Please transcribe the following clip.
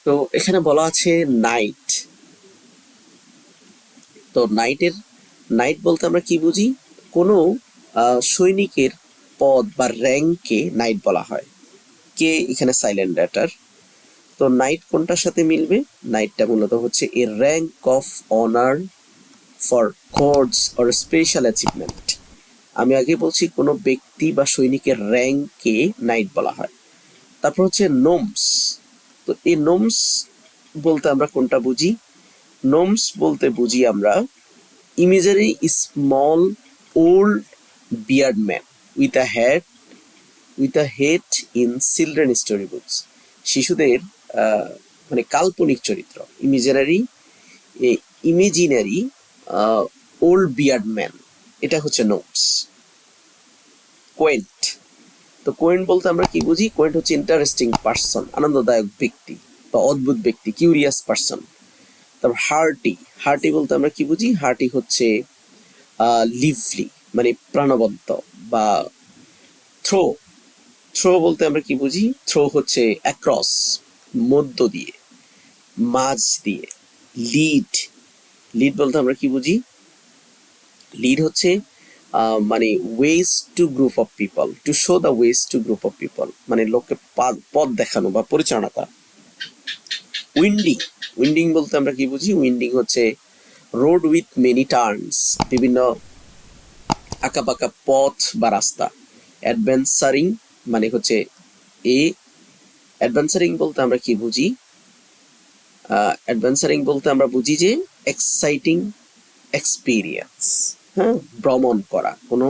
তো এখানে বলা আছে নাইট। তো নাইট বলতে আমরা কি বুঝি? কোনো সৈনিকের পদ বা র্যাঙ্ককে নাইট বলা হয়। কে এখানে সাইলেন্ট লেটার। তো নাইট কোনটার সাথে মিলবে? নাইটটা মূলত হচ্ছে a rank of honour for course or special achievement. আমি আগে বলছি কোনো ব্যক্তি বা সৈনিকের র্যাঙ্ককে নাইট বলা হয়। তারপর হচ্ছে নোমস। তো এই নোমস বলতে আমরা কোনটা বুঝি? নোমস বলতে বুঝি আমরা imagery small old beard man with a head in children story books. শিশুদের মানে কাল্পনিক চরিত্র, ইমেজিনারি ওল্ড বিয়ার্ড ম্যান, এটা হচ্ছে নোমস। কোয়েন্ট। তো কোয়েন্ট বলতে আমরা কি বুঝি? কোয়েন্ট হচ্ছে ইন্টারেস্টিং পার্সন, আনন্দদায়ক ব্যক্তি বা অদ্ভুত ব্যক্তি, কিউরিয়াস পার্সন। তারপর হার্টি বলতে আমরা কি বুঝি? হার্টি হচ্ছে লিভলি, মানে প্রাণবন্ত। বা থ্রো থ্রো বলতে আমরা কি বুঝি? থ্রো হচ্ছে অ্যাক্রস, মধ্য দিয়ে, মাঝ দিয়ে। লিড লিড বলতে আমরা কি বুঝি? লিড হচ্ছে মানে ways to group of people, to show the ways to group of people, মানে লোককে পথ দেখানো বা পরিচালনা করা। উইন্ডিং বলতে আমরা কি বুঝি? উইন্ডিং হচ্ছে রোড উইথ মেনি টার্নস, বিভিন্ন আঁকাবাঁকা পথ বা রাস্তা। অ্যাডভেঞ্চারিং মানে হচ্ছে অ্যাডভেঞ্চারিং বলতে আমরা কি বুঝি? অ্যাডভেঞ্চারিং বলতে আমরা বুঝি যে এক্সাইটিং এক্সপিরিয়েন্স, হ্যাঁ, ভ্রমণ করা, কোনো